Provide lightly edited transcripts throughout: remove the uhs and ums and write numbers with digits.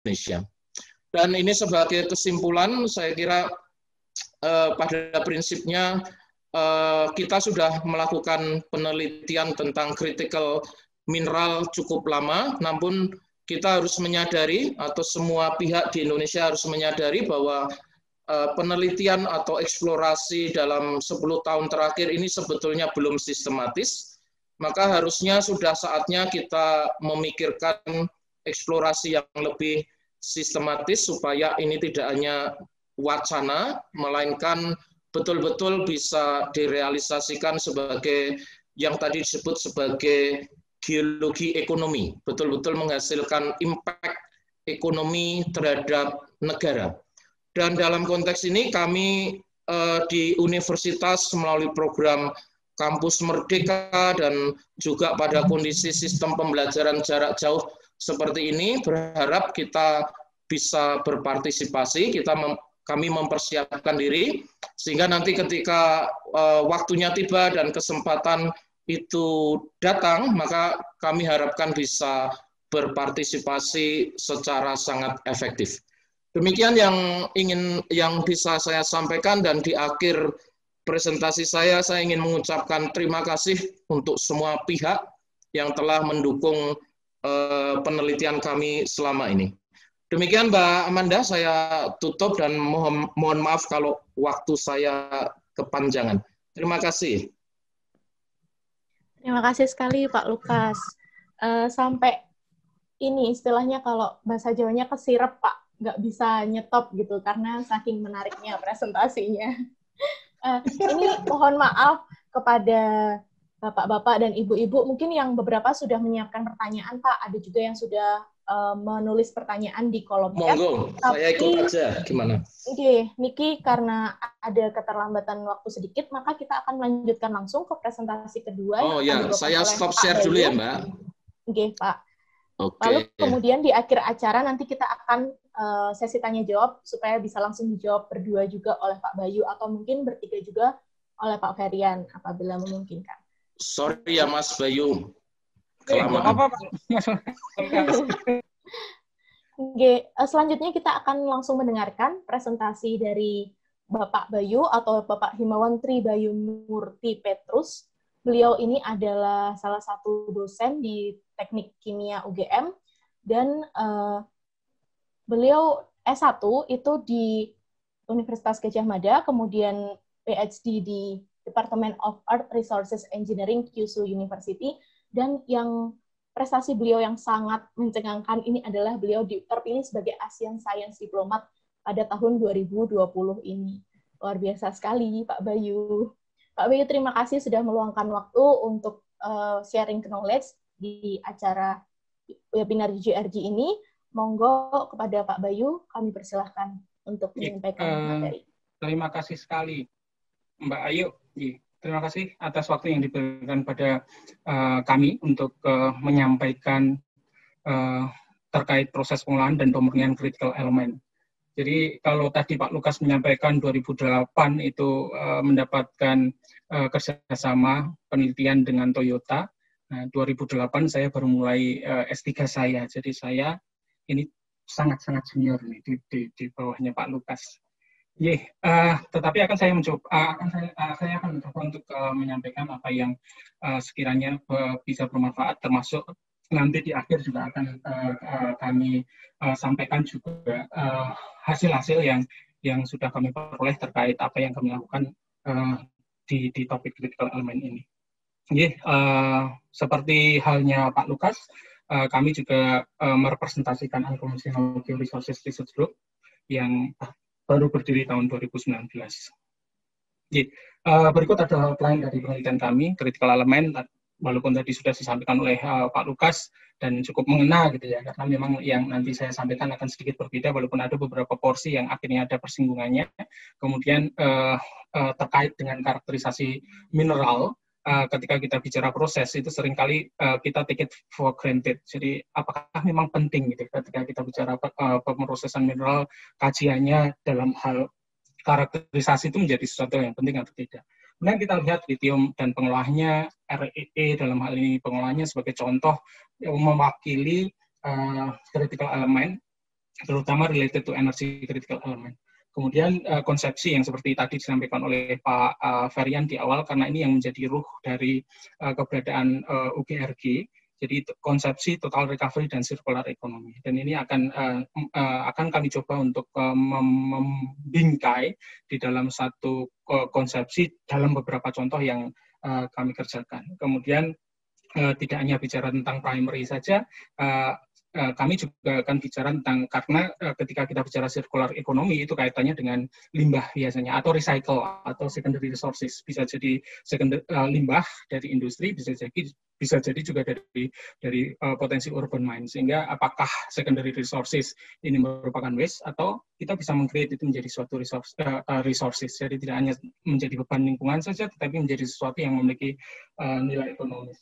Indonesia. Dan ini sebagai kesimpulan, saya kira pada prinsipnya kita sudah melakukan penelitian tentang critical mineral cukup lama, namun kita harus menyadari atau semua pihak di Indonesia harus menyadari bahwa penelitian atau eksplorasi dalam 10 tahun terakhir ini sebetulnya belum sistematis, maka harusnya sudah saatnya kita memikirkan eksplorasi yang lebih sistematis supaya ini tidak hanya wacana, melainkan betul-betul bisa direalisasikan sebagai yang tadi disebut sebagai geologi ekonomi, betul-betul menghasilkan impact ekonomi terhadap negara. Dan dalam konteks ini kami di universitas melalui program Kampus Merdeka dan juga pada kondisi sistem pembelajaran jarak jauh seperti ini berharap kita bisa berpartisipasi, kami mempersiapkan diri, sehingga nanti ketika waktunya tiba dan kesempatan itu datang, maka kami harapkan bisa berpartisipasi secara sangat efektif. Demikian yang bisa saya sampaikan, dan di akhir presentasi saya ingin mengucapkan terima kasih untuk semua pihak yang telah mendukung penelitian kami selama ini. Demikian Mbak Amanda, saya tutup dan mohon maaf kalau waktu saya kepanjangan. Terima kasih. Terima kasih sekali Pak Lukas. Sampai ini istilahnya kalau bahasa Jawanya kesirep Pak, nggak bisa nyetop gitu karena saking menariknya presentasinya. Ini mohon maaf kepada Bapak-bapak dan Ibu-ibu, mungkin yang beberapa sudah menyiapkan pertanyaan Pak, ada juga yang sudah menulis pertanyaan di kolom chat. Monggo, saya ikut aja, gimana? Oke, Niki, karena ada keterlambatan waktu sedikit, maka kita akan melanjutkan langsung ke presentasi kedua. Oh ya, saya stop share dulu ya Mbak. Oke, Pak. Oke. Lalu kemudian di akhir acara nanti kita akan sesi tanya jawab supaya bisa langsung dijawab berdua juga oleh Pak Bayu atau mungkin bertiga juga oleh Pak Ferdian apabila memungkinkan. Sorry ya Mas Bayu. Kelamaan. Oke, selanjutnya kita akan langsung mendengarkan presentasi dari Bapak Bayu atau Bapak Himawan Tri Bayu Murti Petrus. Beliau ini adalah salah satu dosen di Teknik Kimia UGM dan beliau S1 itu di Universitas Gadjah Mada, kemudian PhD di Department of Earth Resources Engineering Kyushu University, dan yang prestasi beliau yang sangat mencengangkan ini adalah beliau terpilih sebagai Asian Science Diplomat pada tahun 2020 ini. Luar biasa sekali Pak Bayu. Pak Bayu, terima kasih sudah meluangkan waktu untuk sharing knowledge di acara webinar GRG ini. Monggo kepada Pak Bayu, kami persilahkan untuk menyampaikan materi. Terima kasih sekali Mbak Ayu. Terima kasih atas waktu yang diberikan pada kami untuk menyampaikan terkait proses pengolahan dan pemurnian critical element. Jadi kalau tadi Pak Lukas menyampaikan 2008 itu mendapatkan kerjasama penelitian dengan Toyota. Nah, 2008 saya baru mulai S3 saya. Jadi saya ini sangat-sangat senior nih di bawahnya Pak Lukas. Tetapi akan saya mencoba, saya akan mencoba untuk menyampaikan apa yang sekiranya bisa bermanfaat, termasuk nanti di akhir juga akan kami sampaikan juga hasil-hasil yang sudah kami peroleh terkait apa yang kami lakukan di topik critical element ini. Seperti halnya Pak Lukas, kami juga merepresentasikan Unconventional Georesources Research Group yang baru berdiri tahun 2019. Berikut adalah outline dari penelitian kami, critical element, walaupun tadi sudah disampaikan oleh Pak Lukas dan cukup mengena gitu ya, karena memang yang nanti saya sampaikan akan sedikit berbeda, walaupun ada beberapa porsi yang akhirnya ada persinggungannya. Kemudian terkait dengan karakterisasi mineral, ketika kita bicara proses itu seringkali kita take it for granted. Jadi apakah memang penting gitu ketika kita bicara pemrosesan mineral, kajiannya dalam hal karakterisasi itu menjadi sesuatu yang penting atau tidak. Kemudian kita lihat lithium dan pengolahannya, REE dalam hal ini pengolahannya sebagai contoh yang mewakili critical element terutama related to energy critical element. Kemudian konsepsi yang seperti tadi disampaikan oleh Pak Feryan di awal, karena ini yang menjadi ruh dari keberadaan UGRG, jadi konsepsi total recovery dan circular economy. Dan ini akan kami coba untuk membingkai di dalam satu konsepsi dalam beberapa contoh yang kami kerjakan. Kemudian tidak hanya bicara tentang primary saja, kami juga akan bicara tentang, karena ketika kita bicara circular economy itu kaitannya dengan limbah biasanya, atau recycle atau secondary resources, bisa jadi limbah dari industri, bisa jadi juga dari potensi urban mine. Sehingga apakah secondary resources ini merupakan waste, atau kita bisa meng-create itu menjadi suatu resources. Jadi tidak hanya menjadi beban lingkungan saja, tetapi menjadi sesuatu yang memiliki nilai ekonomis.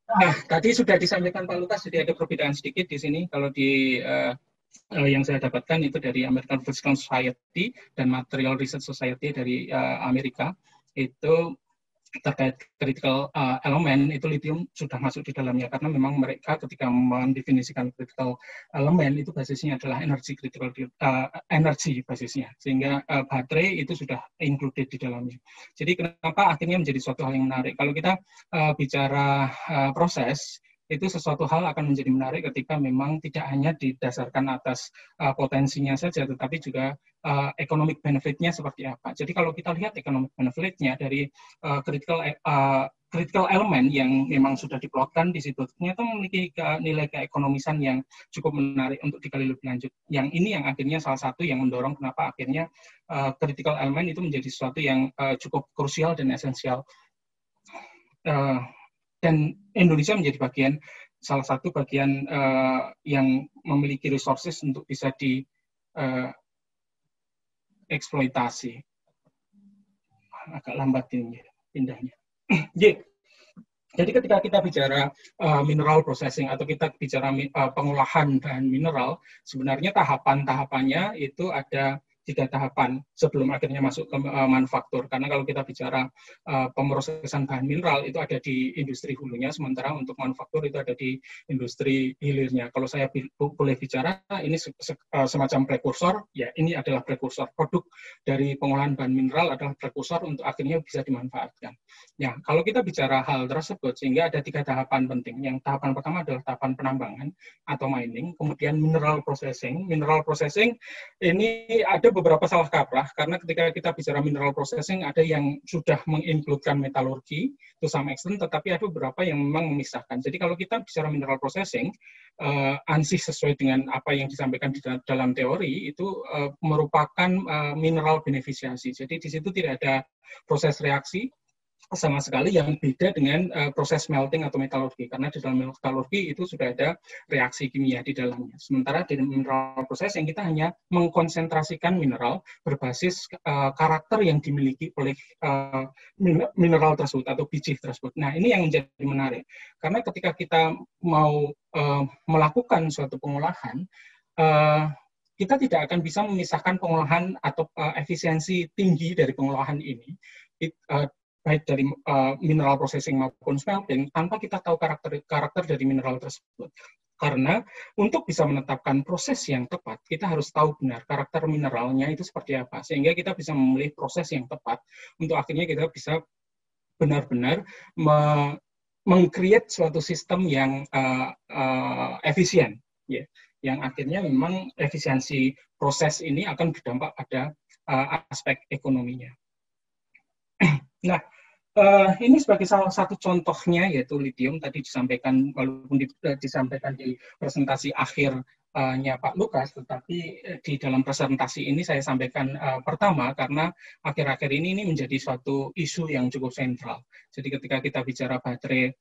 Nah, tadi sudah disampaikan Pak Lukas, jadi ada perbedaan sedikit di sini. Kalau di yang saya dapatkan itu dari American Physical Society dan Material Research Society dari Amerika, itu terkait critical element, itu lithium sudah masuk di dalamnya, karena memang mereka ketika mendefinisikan critical element itu basisnya adalah energi basisnya, sehingga baterai itu sudah included di dalamnya. Jadi kenapa akhirnya menjadi suatu hal yang menarik? Kalau kita bicara proses, itu sesuatu hal akan menjadi menarik ketika memang tidak hanya didasarkan atas potensinya saja, tetapi juga economic benefit-nya seperti apa. Jadi kalau kita lihat economic benefit-nya dari critical element yang memang sudah diplotkan di situ, ternyata memiliki nilai keekonomisan yang cukup menarik untuk digali lebih lanjut. Yang ini yang akhirnya salah satu yang mendorong kenapa akhirnya critical element itu menjadi sesuatu yang cukup krusial dan esensial. Dan Indonesia menjadi salah satu bagian yang memiliki resources untuk bisa dieksploitasi. Agak lambat ini pindahnya. Jadi ketika kita bicara mineral processing atau kita bicara pengolahan bahan mineral, sebenarnya tahapan-tahapannya itu ada 3 tahapan sebelum akhirnya masuk ke manufaktur. Karena kalau kita bicara pemrosesan bahan mineral itu ada di industri hulunya, sementara untuk manufaktur itu ada di industri hilirnya. Kalau saya boleh bicara, ini semacam prekursor, ya ini adalah prekursor. Produk dari pengolahan bahan mineral adalah prekursor untuk akhirnya bisa dimanfaatkan. Ya, kalau kita bicara hal tersebut, sehingga ada 3 tahapan penting. Yang tahapan pertama adalah tahapan penambangan atau mining, kemudian mineral processing. Mineral processing ini ada beberapa salah kaprah, karena ketika kita bicara mineral processing, ada yang sudah mengincludekan metalurgi to some extent, tetapi ada beberapa yang memang memisahkan. Jadi kalau kita bicara mineral processing, ansih sesuai dengan apa yang disampaikan di dalam teori, itu merupakan mineral beneficiasi. Jadi di situ tidak ada proses reaksi sama sekali yang beda dengan proses smelting atau metalurgi, karena di dalam metalurgi itu sudah ada reaksi kimia di dalamnya. Sementara di mineral processing kita hanya mengkonsentrasikan mineral berbasis karakter yang dimiliki oleh mineral tersebut atau biji tersebut. Nah, ini yang menjadi menarik, karena ketika kita mau melakukan suatu pengolahan, kita tidak akan bisa memisahkan pengolahan atau efisiensi tinggi dari pengolahan ini, baik dari mineral processing maupun smelting, tanpa kita tahu karakter dari mineral tersebut. Karena untuk bisa menetapkan proses yang tepat, kita harus tahu benar karakter mineralnya itu seperti apa, sehingga kita bisa memilih proses yang tepat untuk akhirnya kita bisa benar-benar meng-create suatu sistem yang efisien, ya, yang akhirnya memang efisiensi proses ini akan berdampak pada aspek ekonominya. Nah, ini sebagai salah satu contohnya, yaitu lithium tadi disampaikan, walaupun disampaikan di presentasi akhirnya Pak Lukas, tetapi di dalam presentasi ini saya sampaikan pertama karena akhir-akhir ini menjadi suatu isu yang cukup sentral. Jadi ketika kita bicara baterai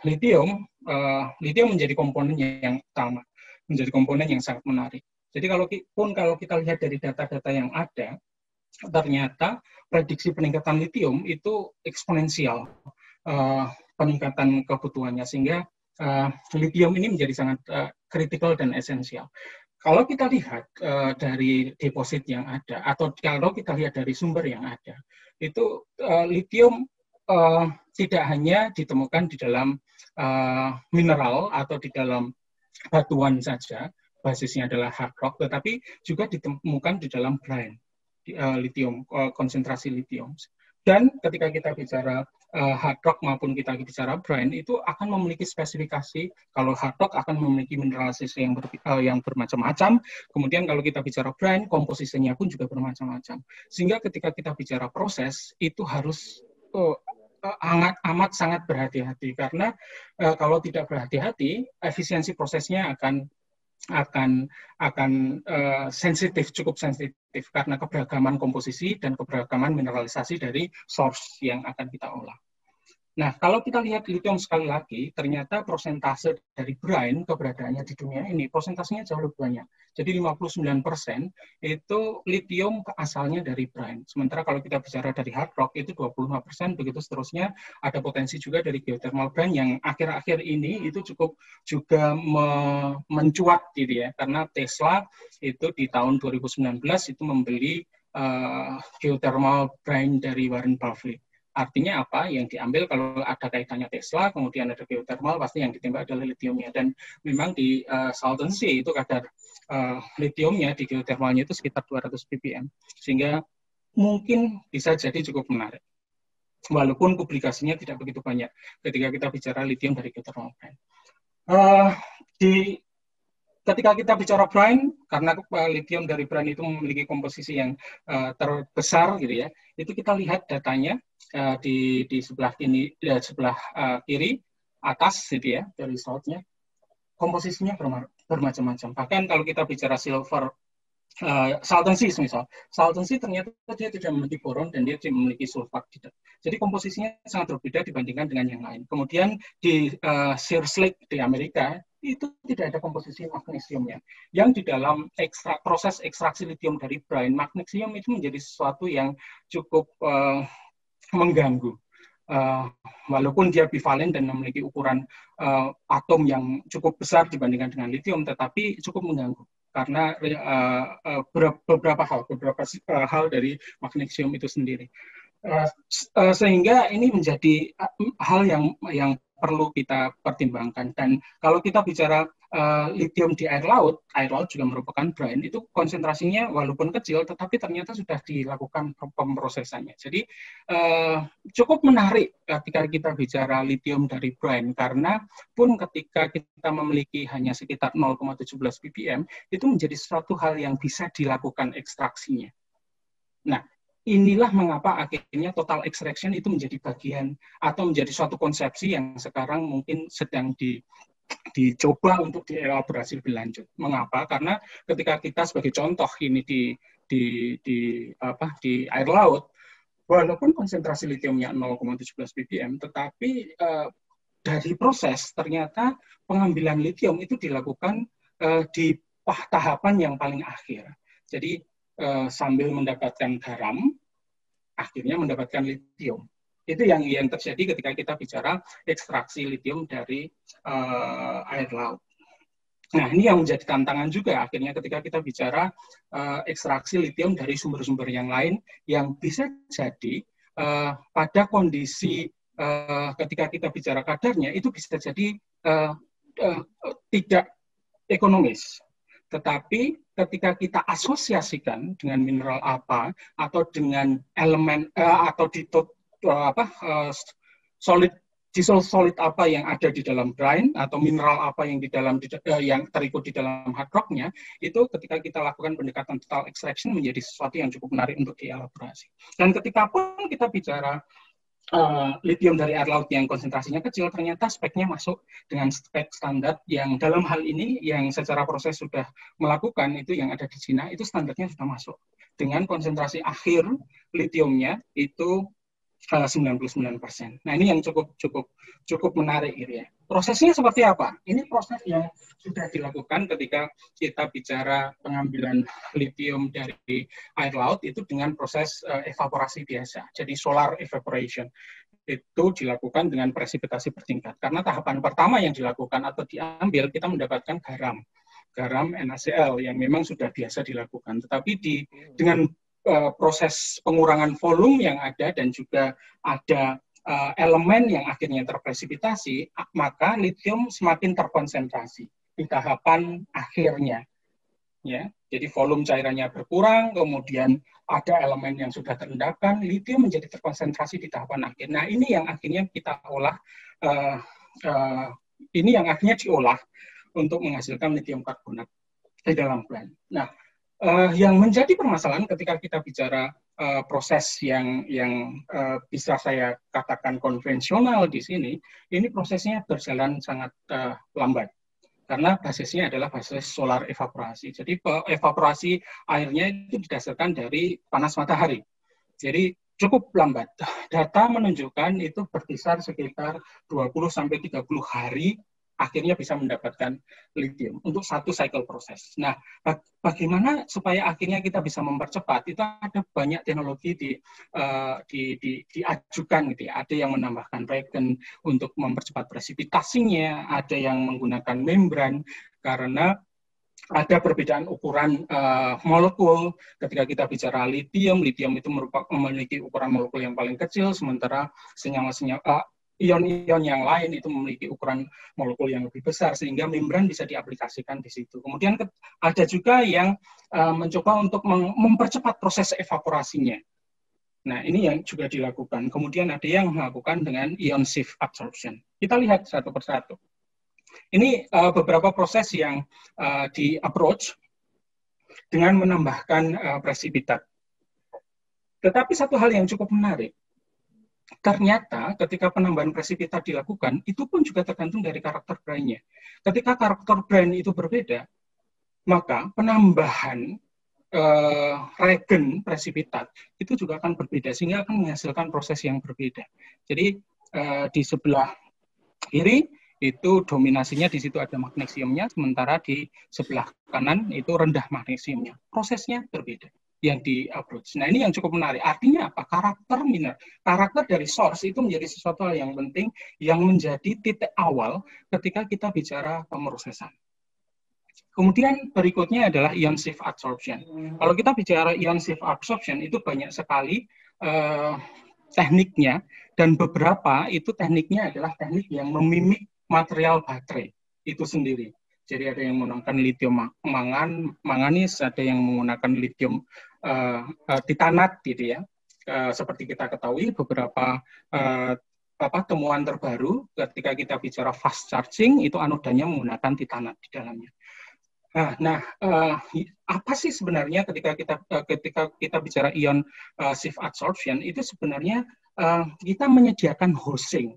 lithium menjadi komponen yang utama, menjadi komponen yang sangat menarik. Jadi kalau kita lihat dari data-data yang ada, ternyata prediksi peningkatan lithium itu eksponensial peningkatan kebutuhannya, sehingga lithium ini menjadi sangat kritikal dan esensial. Kalau kita lihat dari deposit yang ada, atau kalau kita lihat dari sumber yang ada, itu lithium tidak hanya ditemukan di dalam mineral atau di dalam batuan saja, basisnya adalah hard rock, tetapi juga ditemukan di dalam brine, lithium, konsentrasi lithium. Dan ketika kita bicara hard rock maupun kita bicara brine, itu akan memiliki spesifikasi. Kalau hard rock akan memiliki mineralisasi yang bermacam-macam. Kemudian kalau kita bicara brine, komposisinya pun juga bermacam-macam. Sehingga ketika kita bicara proses, itu harus amat sangat berhati-hati, karena kalau tidak berhati-hati, efisiensi prosesnya akan sensitif, cukup sensitif, karena keberagaman komposisi dan keberagaman mineralisasi dari source yang akan kita olah. Nah, kalau kita lihat lithium sekali lagi, ternyata persentase dari brine keberadaannya di dunia ini, persentasenya jauh lebih banyak. Jadi 59% itu lithium asalnya dari brine. Sementara kalau kita bicara dari hard rock, itu 25%, begitu seterusnya. Ada potensi juga dari geothermal brine yang akhir-akhir ini itu cukup juga mencuat gitu ya. Karena Tesla itu di tahun 2019 itu membeli geothermal brine dari Warren Buffett. Artinya apa? Yang diambil kalau ada kaitannya Tesla, kemudian ada geothermal, pasti yang ditembak adalah lithiumnya. Dan memang di Salton Sea itu kadar lithiumnya di geothermalnya itu sekitar 200 ppm. Sehingga mungkin bisa jadi cukup menarik. Walaupun publikasinya tidak begitu banyak ketika kita bicara lithium dari geothermal brine. Ketika kita bicara brine, karena lithium dari brine itu memiliki komposisi yang terbesar gitu ya, itu kita lihat datanya di sebelah kiri atas gitu ya, dari slide-nya, komposisinya bermacam-macam. Bahkan kalau kita bicara silver, Salton Sea misal, Salton Sea ternyata dia tidak memiliki boron dan dia tidak memiliki sulfat tidak. Jadi komposisinya sangat berbeda dibandingkan dengan yang lain. Kemudian di Sears Lake di Amerika itu tidak ada komposisi magnesiumnya. Yang di dalam proses ekstraksi lithium dari brine, magnesium itu menjadi sesuatu yang cukup mengganggu. Walaupun dia bivalen dan memiliki ukuran atom yang cukup besar dibandingkan dengan lithium, tetapi cukup mengganggu. Karena beberapa hal dari magnesium itu sendiri. Sehingga ini menjadi hal yang perlu kita pertimbangkan. Dan kalau kita bicara lithium di air laut juga merupakan brine, itu konsentrasinya walaupun kecil, tetapi ternyata sudah dilakukan pemrosesannya. Jadi cukup menarik ketika kita bicara lithium dari brine, karena pun ketika kita memiliki hanya sekitar 0,17 ppm, itu menjadi suatu hal yang bisa dilakukan ekstraksinya. Nah, inilah mengapa akhirnya total extraction itu menjadi bagian atau menjadi suatu konsepsi yang sekarang mungkin sedang dicoba untuk dielaborasi lebih lanjut. Mengapa? Karena ketika kita sebagai contoh ini di air laut, walaupun konsentrasi lithiumnya 0,17 ppm, tetapi dari proses ternyata pengambilan lithium itu dilakukan di tahapan yang paling akhir. Jadi sambil mendapatkan garam, akhirnya mendapatkan lithium. Itu yang terjadi ketika kita bicara ekstraksi lithium dari air laut. Nah, ini yang menjadi tantangan juga akhirnya ketika kita bicara ekstraksi lithium dari sumber-sumber yang lain, yang bisa jadi pada kondisi ketika kita bicara kadarnya, itu bisa jadi tidak ekonomis. Tetapi ketika kita asosiasikan dengan mineral apa atau dengan elemen atau solid apa yang ada di dalam brine atau mineral apa yang yang terikut di dalam hard rock-nya, itu ketika kita lakukan pendekatan total extraction menjadi sesuatu yang cukup menarik untuk dielaborasi. Dan ketika pun kita bicara lithium dari air laut yang konsentrasinya kecil, ternyata speknya masuk dengan spek standar yang dalam hal ini yang secara proses sudah melakukan, itu yang ada di Cina, itu standarnya sudah masuk. Dengan konsentrasi akhir lithiumnya itu 99%. Nah, ini yang cukup menarik gitu ya. Prosesnya seperti apa? Ini proses yang sudah dilakukan ketika kita bicara pengambilan lithium dari air laut itu dengan proses evaporasi biasa. Jadi solar evaporation. Itu dilakukan dengan presipitasi bertingkat. Karena tahapan pertama yang dilakukan atau diambil, kita mendapatkan garam NaCl yang memang sudah biasa dilakukan. Tetapi dengan proses pengurangan volume yang ada dan juga ada elemen yang akhirnya terpresipitasi, maka litium semakin terkonsentrasi di tahapan akhirnya. Ya, jadi volume cairannya berkurang, kemudian ada elemen yang sudah terendapkan, litium menjadi terkonsentrasi di tahapan akhir. Nah, ini yang akhirnya kita olah, ini yang akhirnya diolah untuk menghasilkan litium karbonat di dalam blend. Nah, yang menjadi permasalahan ketika kita bicara proses yang bisa saya katakan konvensional di sini, ini prosesnya berjalan sangat lambat. Karena basisnya adalah basis solar evaporasi. Jadi evaporasi airnya itu didasarkan dari panas matahari. Jadi cukup lambat. Data menunjukkan itu berkisar sekitar 20-30 hari akhirnya bisa mendapatkan litium untuk satu cycle proses. Nah, bagaimana supaya akhirnya kita bisa mempercepat? Itu ada banyak teknologi diajukan gitu ya. Ada yang menambahkan regen untuk mempercepat presipitasinya, ada yang menggunakan membran karena ada perbedaan ukuran molekul. Ketika kita bicara litium itu memiliki ukuran molekul yang paling kecil, sementara senyawa-senyawa ion-ion yang lain itu memiliki ukuran molekul yang lebih besar, sehingga membran bisa diaplikasikan di situ. Kemudian ada juga yang mencoba untuk mempercepat proses evaporasinya. Nah, ini yang juga dilakukan. Kemudian ada yang melakukan dengan ion shift absorption. Kita lihat satu persatu. Ini beberapa proses yang di-approach dengan menambahkan presipitat. Tetapi satu hal yang cukup menarik, ternyata ketika penambahan presipitat dilakukan, itu pun juga tergantung dari karakter brine-nya. Ketika karakter brine itu berbeda, maka penambahan regen presipitat itu juga akan berbeda, sehingga akan menghasilkan proses yang berbeda. Jadi di sebelah kiri itu dominasinya di situ ada magnesiumnya, sementara di sebelah kanan itu rendah magnesiumnya. Prosesnya berbeda yang di-approach. Nah, ini yang cukup menarik. Artinya apa? Karakter dari source itu menjadi sesuatu hal yang penting, yang menjadi titik awal ketika kita bicara pemrosesan. Kemudian berikutnya adalah ion shift absorption. Kalau kita bicara ion shift absorption, itu banyak sekali tekniknya, dan beberapa itu tekniknya adalah teknik yang memimik material baterai itu sendiri. Jadi ada yang menggunakan litium manganis, ada yang menggunakan litium titanat gitu ya. Seperti kita ketahui beberapa temuan terbaru ketika kita bicara fast charging itu anodanya menggunakan titanat di dalamnya. Nah, apa sih sebenarnya ketika kita bicara ion shift absorption itu sebenarnya kita menyediakan housing,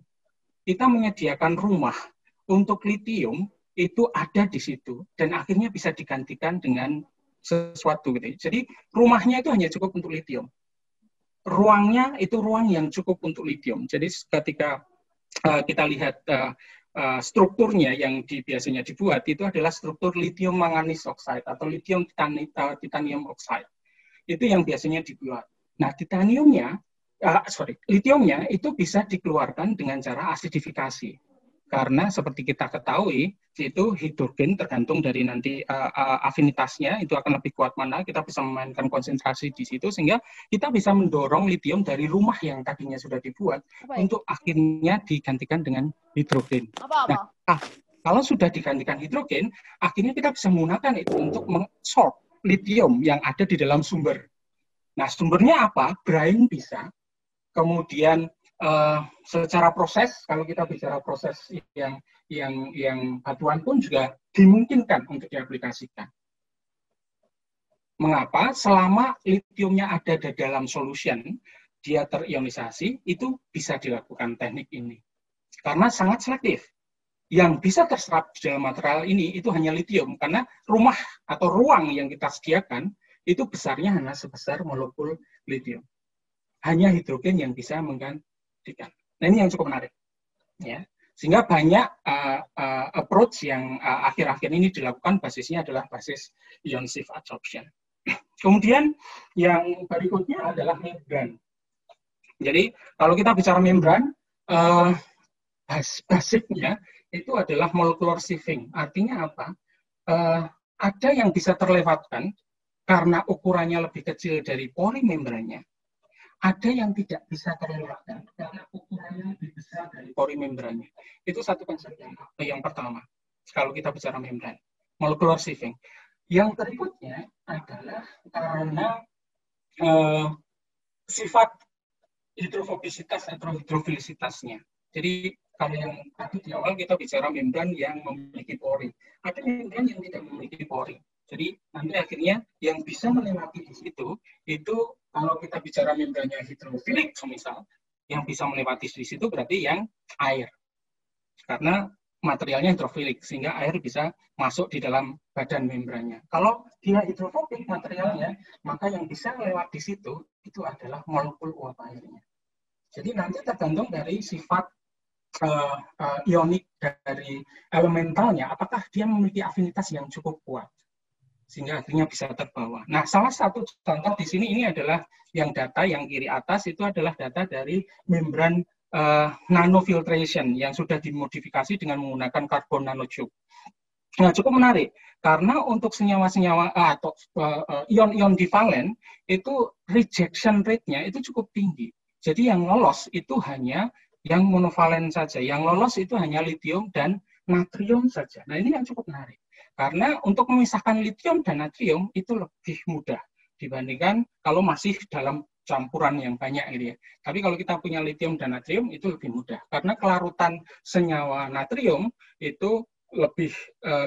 kita menyediakan rumah untuk litium itu ada di situ dan akhirnya bisa digantikan dengan sesuatu gitu. Jadi rumahnya itu hanya cukup untuk litium. Ruangnya itu ruang yang cukup untuk litium. Jadi ketika kita lihat strukturnya yang biasanya dibuat itu adalah struktur lithium manganese oxide atau lithium titanium oxide. Itu yang biasanya dibuat. Nah, litiumnya itu bisa dikeluarkan dengan cara asidifikasi. Karena seperti kita ketahui, itu hidrogen tergantung dari nanti afinitasnya, itu akan lebih kuat mana, kita bisa memainkan konsentrasi di situ, sehingga kita bisa mendorong litium dari rumah yang tadinya sudah dibuat, untuk akhirnya digantikan dengan hidrogen. Nah, kalau sudah digantikan hidrogen, akhirnya kita bisa menggunakan itu untuk mengsorb litium yang ada di dalam sumber. Nah, sumbernya apa? Brine bisa, kemudian secara proses, kalau kita bicara proses yang batuan pun juga dimungkinkan untuk diaplikasikan. Mengapa? Selama litiumnya ada di dalam solution, dia terionisasi, itu bisa dilakukan teknik ini. Karena sangat selektif. Yang bisa terserap di dalam material ini itu hanya litium, karena rumah atau ruang yang kita sediakan itu besarnya hanya sebesar molekul litium. Hanya hidrogen yang bisa menggantikan. Nah, ini yang cukup menarik, ya. Sehingga banyak approach yang akhir-akhir ini dilakukan basisnya adalah basis ion shift absorption. Kemudian yang berikutnya adalah membran. Jadi kalau kita bicara membran, basicnya itu adalah molecular sieving. Artinya apa? Ada yang bisa terlewatkan karena ukurannya lebih kecil dari polimembrannya. ada yang tidak bisa terlewatkan karena ukurannya lebih besar dari pori membrannya. Itu satu konsep yang pertama, kalau kita bicara membran, molecular sieving. Yang berikutnya adalah karena sifat hidrofobisitas atau hidrofilisitasnya. Jadi kalau yang tadi di awal kita bicara membran yang memiliki pori, ada membran yang tidak memiliki pori. Jadi nanti akhirnya yang bisa melewati di situ itu kalau kita bicara membrannya hidrofilik, misal, yang bisa melewati di situ berarti yang air, karena materialnya hidrofilik sehingga air bisa masuk di dalam badan membrannya. Kalau dia hidrofobik materialnya, maka yang bisa lewat di situ itu adalah molekul uap airnya. Jadi nanti tergantung dari sifat ionik dari elementalnya, apakah dia memiliki afinitas yang cukup kuat sehingga akhirnya bisa terbawa. Nah, salah satu contoh di sini ini adalah yang data yang kiri atas itu adalah data dari membran nanofiltration yang sudah dimodifikasi dengan menggunakan karbon nanotube. Nah, cukup menarik karena untuk senyawa-senyawa atau ion-ion divalen itu rejection rate-nya itu cukup tinggi. Jadi yang lolos itu hanya yang monovalen saja. Yang lolos itu hanya litium dan natrium saja. Nah, ini yang cukup menarik. Karena untuk memisahkan litium dan natrium itu lebih mudah dibandingkan kalau masih dalam campuran yang banyak gitu ya. Tapi kalau kita punya litium dan natrium itu lebih mudah. Karena kelarutan senyawa natrium itu lebih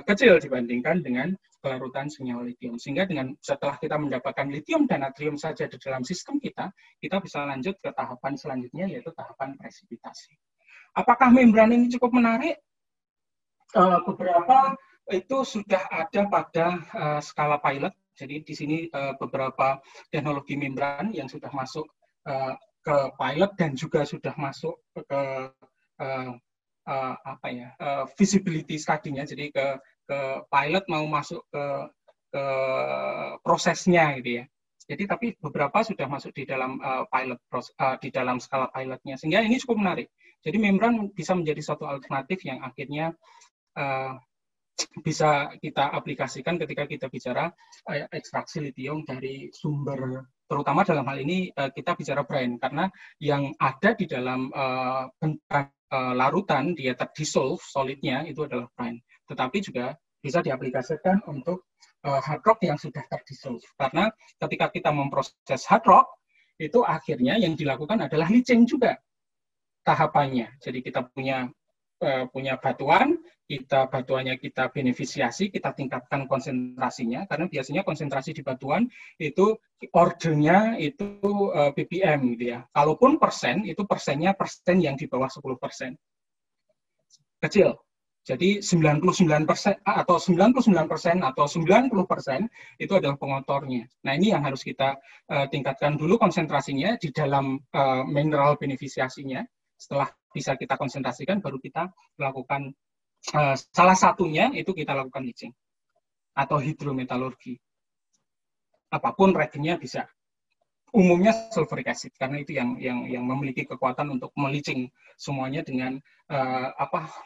kecil dibandingkan dengan kelarutan senyawa litium. Sehingga dengan setelah kita mendapatkan litium dan natrium saja di dalam sistem kita bisa lanjut ke tahapan selanjutnya, yaitu tahapan presipitasi. Apakah membran ini cukup menarik? Beberapa itu sudah ada pada skala pilot. Jadi di sini beberapa teknologi membran yang sudah masuk ke pilot dan juga sudah masuk ke feasibility study-nya, jadi ke pilot mau masuk ke prosesnya gitu ya. Jadi tapi beberapa sudah masuk di dalam pilot di dalam skala pilotnya, sehingga ini cukup menarik. Jadi membran bisa menjadi suatu alternatif yang akhirnya bisa kita aplikasikan ketika kita bicara ekstraksi litium dari sumber, terutama dalam hal ini kita bicara brine, karena yang ada di dalam larutan dia terdissolve solidnya itu adalah brine, tetapi juga bisa diaplikasikan untuk hard rock yang sudah terdissolve, karena ketika kita memproses hard rock itu akhirnya yang dilakukan adalah leaching juga tahapannya. Jadi kita punya batuan, batuannya kita beneficiasi, kita tingkatkan konsentrasinya, karena biasanya konsentrasi di batuan itu ordernya itu ppm gitu ya. Kalaupun persen, itu persennya persen yang di bawah 10%. Kecil. Jadi 99% atau 99% atau 90% itu adalah pengotornya. Nah, ini yang harus kita tingkatkan dulu konsentrasinya di dalam mineral beneficiasinya. Setelah bisa kita konsentrasikan, baru kita lakukan salah satunya itu kita lakukan leaching atau hidrometalurgi. Apapun reagentnya bisa. Umumnya sulfuric acid karena itu yang memiliki kekuatan untuk meleaching semuanya dengan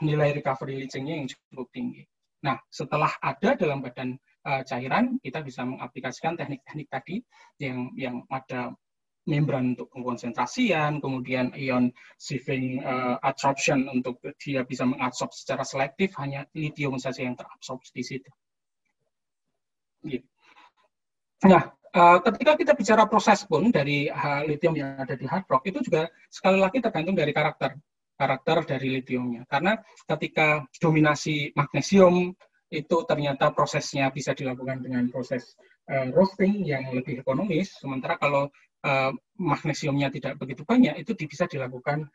nilai recovery leachingnya yang cukup tinggi. Nah, setelah ada dalam badan cairan, kita bisa mengaplikasikan teknik-teknik tadi yang ada membran untuk pengkonsentrasian, kemudian ion sieving adsorption untuk dia bisa mengabsorb secara selektif, hanya litium saja yang terabsorb di situ. Gitu. Nah, ketika kita bicara proses pun dari litium yang ada di hard rock, itu juga sekali lagi tergantung dari karakter dari litiumnya. Karena ketika dominasi magnesium itu ternyata prosesnya bisa dilakukan dengan proses roasting yang lebih ekonomis, sementara kalau magnesiumnya tidak begitu banyak, itu bisa dilakukan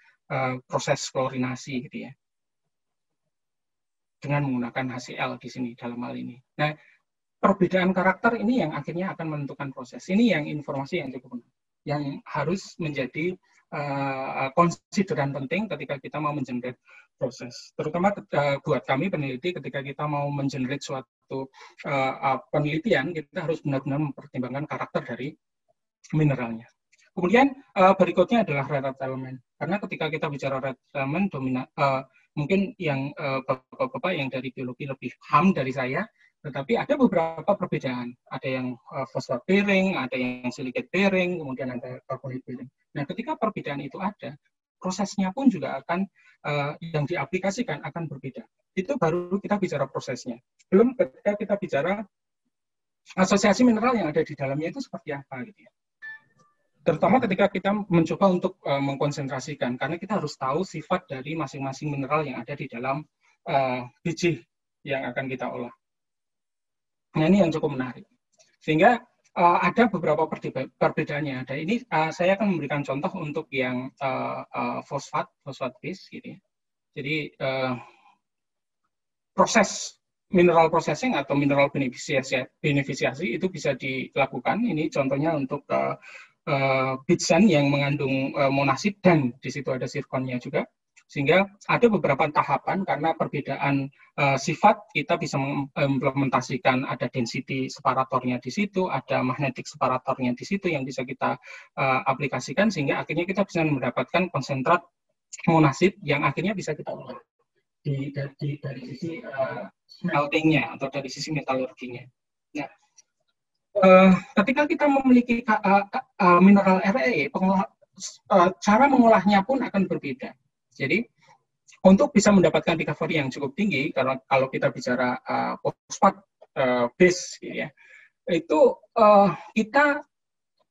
proses klorinasi gitu ya, dengan menggunakan HCl di sini dalam hal ini. Nah, perbedaan karakter ini yang akhirnya akan menentukan proses. Ini yang informasi yang cukup penting, yang harus menjadi konsideran penting ketika kita mau mengenerate proses. Terutama buat kami peneliti, ketika kita mau mengenerate suatu penelitian, kita harus benar-benar mempertimbangkan karakter dari mineralnya. Kemudian berikutnya adalah rare earth element. Karena ketika kita bicara rare earth element, mungkin yang bapak-bapak yang dari biologi lebih paham dari saya, Tetapi ada beberapa perbedaan. Ada yang fosfat bearing, ada yang silicate bearing, kemudian ada carbonate bearing. Nah, ketika perbedaan itu ada, prosesnya pun juga akan yang diaplikasikan akan berbeda. Itu baru kita bicara prosesnya. Belum ketika kita bicara asosiasi mineral yang ada di dalamnya itu seperti apa gitu ya. Terutama ketika kita mencoba untuk mengkonsentrasikan, karena kita harus tahu sifat dari masing-masing mineral yang ada di dalam biji yang akan kita olah. Nah, ini yang cukup menarik. Sehingga ada beberapa perbedaannya. Ada ini saya akan memberikan contoh untuk yang fosfat base gitu ya. Jadi proses mineral processing atau mineral beneficiasi itu bisa dilakukan. Ini contohnya untuk bit sand yang mengandung monasid dan di situ ada zirkonnya juga. Sehingga ada beberapa tahapan karena perbedaan sifat kita bisa mengimplementasikan ada density separatornya di situ, ada magnetic separatornya di situ yang bisa kita aplikasikan sehingga akhirnya kita bisa mendapatkan konsentrat monasid yang akhirnya bisa kita olah dari sisi smeltingnya atau dari sisi metalurginya. Nah, ketika kita memiliki mineral REE, cara mengolahnya pun akan berbeda. Jadi untuk bisa mendapatkan recovery yang cukup tinggi, karena kalau kita bicara fosfat base, gitu ya, itu kita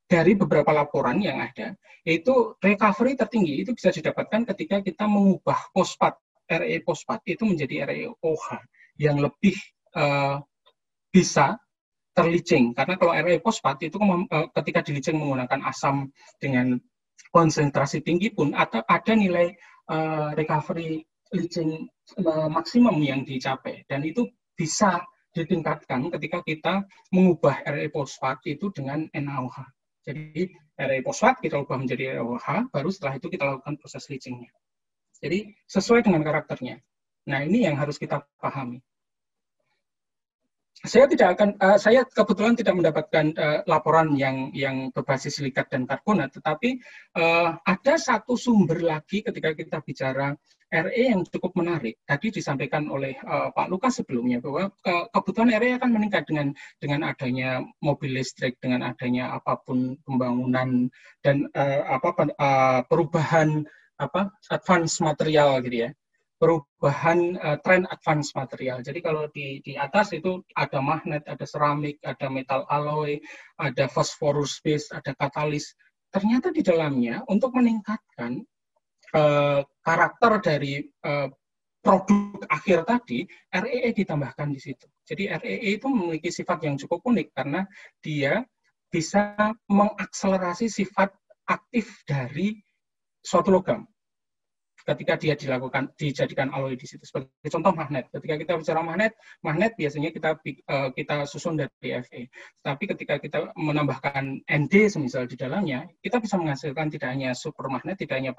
dari beberapa laporan yang ada, itu recovery tertinggi itu bisa didapatkan ketika kita mengubah fosfat REE fosfat itu menjadi ReOH yang lebih bisa terlicing. Karena kalau REE fosfat itu ketika dilicing menggunakan asam dengan konsentrasi tinggi pun atau ada nilai recovery leaching maksimum yang dicapai, dan itu bisa ditingkatkan ketika kita mengubah REE fosfat itu dengan NaOH. Jadi REE fosfat kita ubah menjadi ReOH, baru setelah itu kita lakukan proses leachingnya. Jadi sesuai dengan karakternya. Nah, ini yang harus kita pahami. Saya kebetulan tidak mendapatkan laporan yang berbasis silikat dan karbonat, tetapi ada satu sumber lagi ketika kita bicara RE yang cukup menarik. Tadi disampaikan oleh Pak Lukas sebelumnya bahwa kebutuhan RE akan meningkat dengan adanya mobil listrik, dengan adanya apapun pembangunan dan perubahan advance material gitu ya. Perubahan tren advance material. Jadi kalau di atas itu ada magnet, ada seramik, ada metal alloy, ada phosphorus base, ada katalis. Ternyata di dalamnya untuk meningkatkan karakter dari produk akhir tadi, REE ditambahkan di situ. Jadi REE itu memiliki sifat yang cukup unik karena dia bisa mengakselerasi sifat aktif dari suatu logam ketika dia dijadikan alloy di situ. Sebagai contoh magnet. Ketika kita bicara magnet biasanya kita susun dari Fe. Tapi ketika kita menambahkan Nd semisal di dalamnya, kita bisa menghasilkan tidak hanya supermagnet, tidak hanya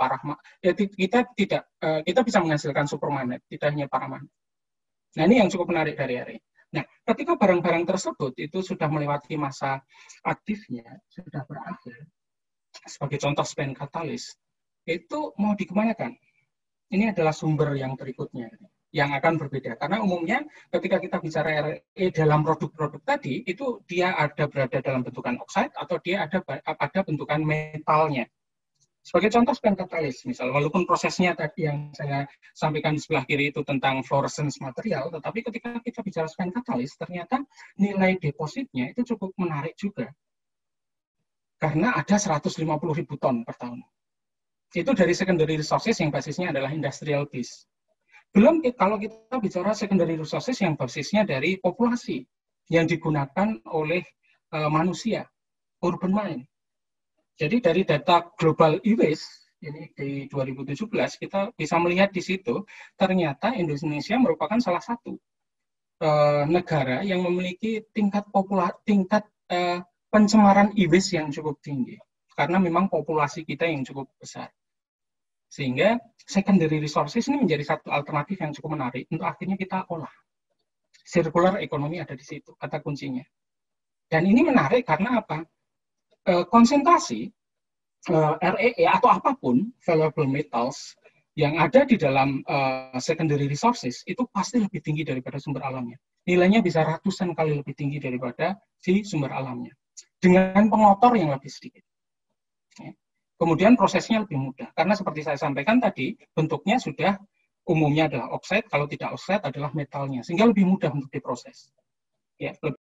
kita bisa menghasilkan supermagnet, tidak hanya paramagnet. Nah, ini yang cukup menarik dari Re. Nah, ketika barang-barang tersebut itu sudah melewati masa aktifnya, sudah berakhir, sebagai contoh spin katalis, itu mau dikemanakan? Ini adalah sumber yang berikutnya yang akan berbeda. Karena umumnya ketika kita bicara RE dalam produk-produk tadi, itu dia berada dalam bentukan oxide atau dia ada bentukan metalnya. Sebagai contoh spin katalis, misal, walaupun prosesnya tadi yang saya sampaikan di sebelah kiri itu tentang fluorescence material, tetapi ketika kita bicara spin katalis, ternyata nilai depositnya itu cukup menarik juga. Karena ada 150.000 ton per tahun. Itu dari secondary resources yang basisnya adalah industrial base. Belum kalau kita bicara secondary resources yang basisnya dari populasi yang digunakan oleh manusia, urban mine. Jadi dari data global e-waste ini di 2017 kita bisa melihat di situ ternyata Indonesia merupakan salah satu negara yang memiliki tingkat pencemaran e-waste yang cukup tinggi. Karena memang populasi kita yang cukup besar. Sehingga secondary resources ini menjadi satu alternatif yang cukup menarik untuk akhirnya kita olah. Circular economy ada di situ, kata kuncinya. Dan ini menarik karena apa? Konsentrasi REE atau apapun, valuable metals, yang ada di dalam secondary resources itu pasti lebih tinggi daripada sumber alamnya. Nilainya bisa ratusan kali lebih tinggi daripada si sumber alamnya. Dengan pengotor yang lebih sedikit. Ya. Kemudian prosesnya lebih mudah. Karena seperti saya sampaikan tadi, bentuknya sudah umumnya adalah oxide, kalau tidak oxide adalah metalnya. Sehingga lebih mudah untuk diproses. Ya,